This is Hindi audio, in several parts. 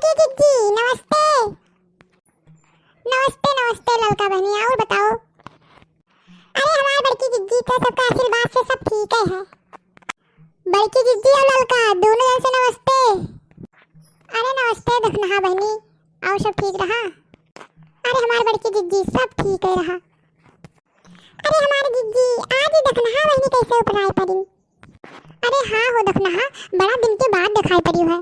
बड़की जिज्जी नमस्ते। नमस्ते नमस्ते ललका बहनी, और बताओ। अरे हमारी बड़की जिज्जी तो सबका आशीर्वाद से सब ठीक है। बड़की जिज्जी और ललका दोनों जन से नमस्ते। अरे नमस्ते दखनहा बहनी, और सब ठीक रहा? अरे हमारी बड़की जिज्जी सब ठीक है रहा। अरे हमारी जिज्जी आज ही दखनहा बहनी कैसे उपराई पड़ी? अरे हाँ हो दखनहा, बड़ा दिन के बाद दिखाई पड़ी है।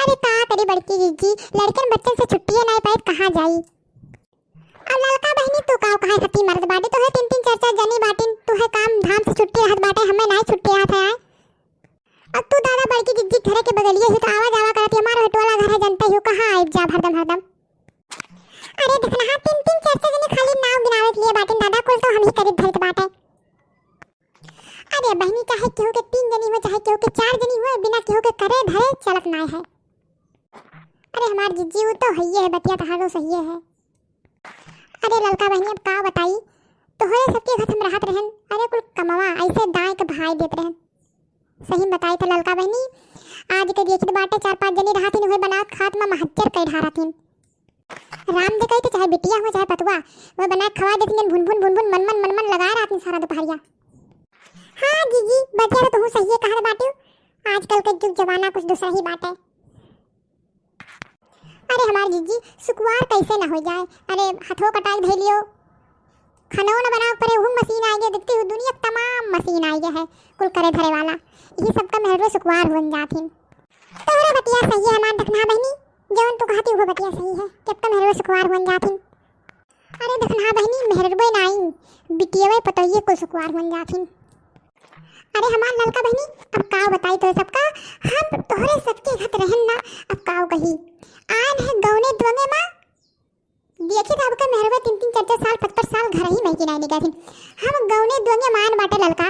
अरे कहाँ करी बड़की जिज्जी, लड़कन बच्चन से छुट्टियां नहीं पाए कहाँ जाई। और ललका बहनी तू कहाँ खती मर्द बाटे तो है, तीन तीन चार चार जनी बाटिन तू है काम धाम से छुट्टी रहत बाटे, हमें नहीं छुट्टी रहत है। अब तू दादा बड़की जिज्जी घरे के बगलिए ही तो आवा जावा करती, हमारा हटवाला घर है जानते हो, कहाँ आइब जा हरदम हरदम। अरे दखनहा तीन तीन चार चार जनी खाली नाव गिनावे के लिए बाटिन दादा, कुल तो हम ही करीब धरत बाटे। अरे बहनी चाहे केहू के तीन जनी हो चाहे केहू के चार जनी हो, बिना केहू के करे धरे चलत ना है। अरे हमार जिज्जी वो तो हइये है, बतिया तहारो सही है। अरे ललका बहनी अब का बताई, तोहरे सबके घर हम रहत रहन, अरे कुल कमावा ऐसे दाएं के भाई देत रहन। सही बताई था ललका बहनी, आज के देखत बाटे चार पांच जनी रहतिन होय बनात खात में महज्जर कई ढारतिन। राम दे कही तो चाहे बिटिया हो चाहे पतवा, वो बना खवा देतिन भुन भुन मन मन लगा रहतिन सारा दोपहरिया। हाँ जीजी बतिया तो सही है कहा बाटे, आजकल के जुग जमाना कुछ दूसरा ही बात है। अरे हमारी जीजी सुकुवार कैसे ना हो जाए, अरे हथों कटाई धै लियो, खाना न बनाओ परे वो मशीन आ गई, दिखती हुई दुनिया तमाम मशीन आ गई है कुल करे धरे वाला, यही सबका मेहरो सुकुवार बन जाती। तोरा बतिया सही है हमार दखना बहनी, जौन तू कहती वो बतिया सही है, जब तक मेहरो सुकुवार बन जाती। अरे दखना बहनी मेहरबो नहीं, बिटियावे पतोइए कुल सुकुवार बन जाती। अरे हमार ललका बहनी अब काव बताई तो सबका, हम तोहरे सबके घत रहन ना, अब काव कही आन है गौने द्वंगे मां देखी था आपका मेहरबा तीन तीन चार चार साल 55 साल घर ही में की नहीं निकली, हम गौने द्वंगे मान बाटे ललका,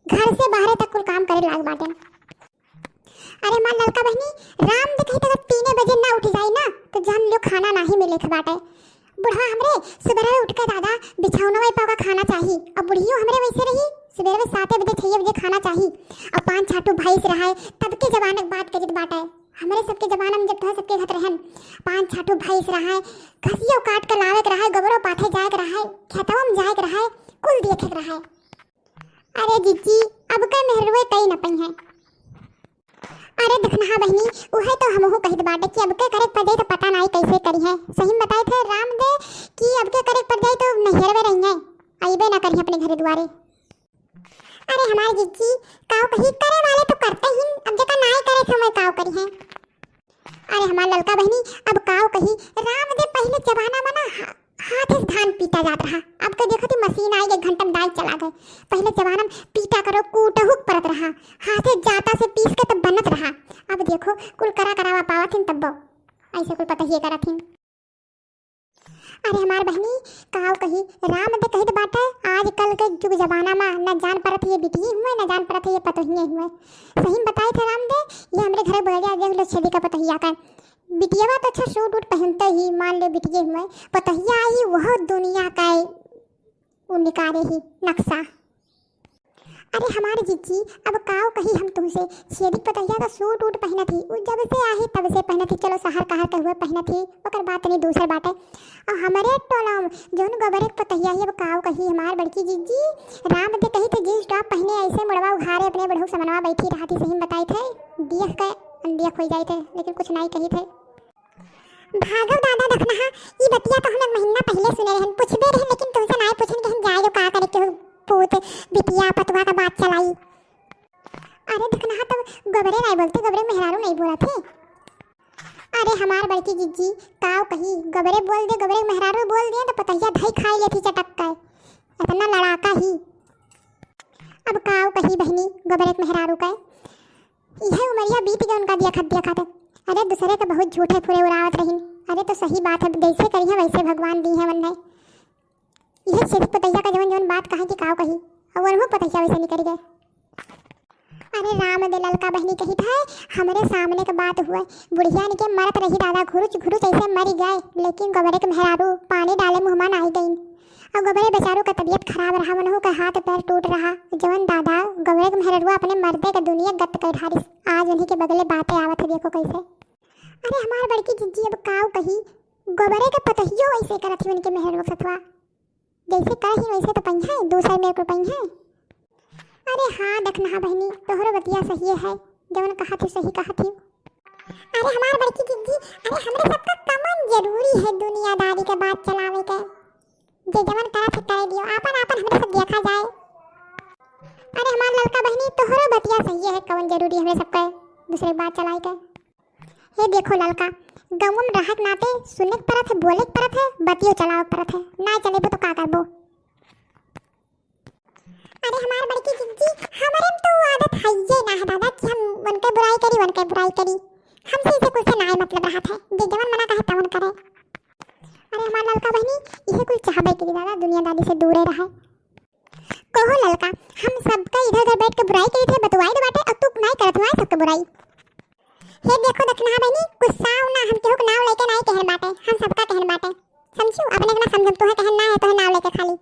घर से बाहर तक कुल काम करे लाग बाटे। अरे हमार ललका बहनी राम देखी तो 3 बजे ना उठ जाई ना तो जान लो खाना नहीं मिले थे बाटे। बुढ़ा हमरे सुबह उठ के दादा बिछौना में पाव का खाना चाहिए, अब बुढ़ियो हमरे वैसे रही सुबह में 7 बजे 6 बजे खाना चाहिए। अब 5 छाटू भाई से रहा है तब के जमाने बात करित बाटा है, हमारे सबके जमाना में जब तो सबके घर रहन 5 छाटू भाई से रहा है, घसियो काट कर लावे रहा है, गोबरो पाथे जाए रहा है, खेतवा में जाए रहा है, कुल देखे रहा है। अरे जीजी अब के मेहरवे कई न पई है। अरे दखनहा बहनी उहे तो हमहु कहित बाटे कि अब के करे पड़ जाए तो पता नहीं कैसे करी है, सही बताए थे राम दे कि अब के करे पड़ जाए तो नहरवे रही है, आइबे ना करी अपने घरे द्वारे। अरे हमारी जिज्जी काव कही करे वाले तो करते ही, अब जका नाय करे थे मैं काव करी है। अरे हमार ललका बहनी अब काव कही राम दे पहले जमाना में ना हाथ से धान पीटा जाता रहा, अब तो देखो तो मशीन आई गई घंटा दाल चला गए, पहले जमाना में पीटा करो कूटहु परत रहा, हाथे जाता से पीस के तब बनत रहा, अब देखो कुल करावा पावथिन तब ऐसे कुल पता ही करथिन। अरे हमार बहनी काव कही राम दे कही तो बात है, आजकल के जुग जमाना में न जान परत ये बिटिए हुए न जान परत ये पतोहिए हुए, सही बताए थे राम दे ये हमरे घरे बढ़िया देख लो छेदी का पतोहिया का, बिटिया तो अच्छा सूट वूट पहनते ही मान लो बिटिए हुए, पतोहिया आई वह दुनिया का वो निकाले ही नक्शा। अरे हमारी जिज्जी अब काव कही हम तुमसे छेदी पतोहिया का सूट वूट पहना थी, वो जब से आई तब से पहना थी, चलो सहर कहर के हुए पहना थी, ओकर बात नहीं दूसर बात है। और हमारे टोला जोन गोबरे पतोहिया ही अब काव कही हमार बड़की जिज्जी राम दे कही थे जींस टॉप पहने ऐसे मुड़वा उघारे अपने बढ़ऊ समनवा बैठी रहा थी, सही बताई थे देख के अनदेख हो जाए थे, लेकिन कुछ नहीं कही थे। भागव दादा दखनहा ई बतिया तो हम महीना पहले सुने रहन, पूछबे रहन लेकिन तुमसे नहीं पूछन कि हम जाए जो का करे के पूत बिटिया पतवा का बात चलाई। अरे दखनहा तब गोबरे नहीं बोलते, गोबरे मेहरारू नहीं बोला थे। अरे हमार बड़की जिज्जी काव कही गोबरे बोल दे गोबरे मेहरारू बोल दिए तो पतैया धई खाई लेती चटक के, इतना लड़ाका ही। अब काव कही बहनी गोबरे मेहरारू का यह उमरिया बीत गया उनका दिया खाते, अरे दूसरे के बहुत झूठे फुरे उड़ावत रही। अरे तो सही बात है, जैसे करी है वैसे भगवान दी है मन है, यह छेदी पतैया का जवन बात कहे कि काव कही और वो पतैया वैसे नहीं करी गए। अरे राम दे ललका बहनी कही था हमारे सामने का बात हुआ, बुढ़िया के मरत रही दादा घुरुच घुरुच ऐसे मरी गए, लेकिन गोबरे के मेहरारू पानी डाले मुँह में आई गई, और गोबरे बेचारों का तबीयत खराब रहा, मनहु का हाथ पैर टूट रहा, जवन दादा गोबरे के मेहरुआ अपने मर्दे का दुनिया गत कर ढारिस, आज उन्हीं के बगले बातें आवत है, देखो कैसे। अरे हमार बड़की जिज्जी अब काऊ कही गोबरे के पतहियो ऐसे करत ही उनके मेहर सतवा जैसे कही वैसे तो पहिया है दूसरे मेरे को पहिया है। अरे हाँ देखना बहनी तोहरो बतिया सही है जवन कहा थी सही कहा थी। अरे हमार बड़की जिज्जी अरे हमरे सबका कमन जरूरी है दुनियादारी के बात चलावे के जे जवन करा थे करे दियो आपन आपन हमरे सब देखा जाए। अरे हमार लड़का बहनी तोहरो बतिया सही है कवन जरूरी हमरे सबका दूसरे बात चलाए के। हे देखो लड़का गाँव में रहत नाते सुनने की परत है बोले की परत है बतियो चलाओ परत है ना चलेबो तो का करबो। अरे हमार बड़की जिज्जी हमारे में तो आदत है ये ना है दादा कि हम उनके बुराई करी हमसे इसे कुछ ना मतलब रहत है जे जवन मना कहे तवन करे। अरे हमार लड़का बहनी इसे कुछ चाहबे के दादा दुनियादारी से दूर रहे। कहो लड़का हम सबका इधर उधर बैठ के बुराई करी थे बतवाई दे बाटे अब तू नहीं करत हुआ सबके बुराई। हे देखो दखना बहनी गुस्सा ना हम केहू के नाम लेके नहीं कहन बाटे हम सबका कहन बाटे समझू अपने के ना समझम तो है कहन ना है तो है नाम लेके खाली।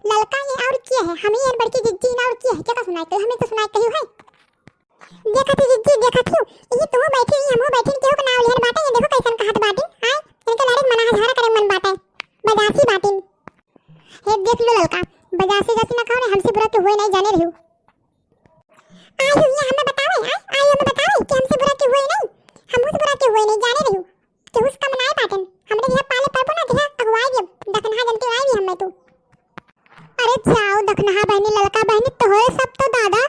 लड़का ये और क्या है हमें ये बड़की जिज्जी ना और क्या है क्या सुनाई तो हमें तो सुनाई कहियो है। देखा थी जिज्जी देखा थी ये तुम बैठे ही हम बैठे केहू के नाम लेहन बाटे ये देखो कैसन कहत बाटे हां इनके लड़े मना हजारा करे मन बाटे बजासी बाटिन। हे देख लो लड़का बजासी जैसी ना खाओ हमसे बुरा तो हुए नहीं जाने रहियो। आयु ये हमें बतावे आयु हमें बतावे कि हमसे बुरा क्यों हुए नहीं हम उस बुरा क्यों हुए नहीं जाने रहियो कि उसका मनाए पाटन हमरे यहाँ पाले परपो ना देहा अगवाई जब दखनहा जनते आई भी हम मैं तू। अरे जाओ दखनहा बहनी लड़का बहनी तोहरे सब तो दादा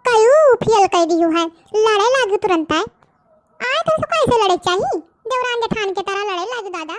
कयू फेल कर दियो है लड़े लागू तुरंत है आए तो कैसे लड़े चाहिए देवरान जेठान के तरह लड़े लागू दादा।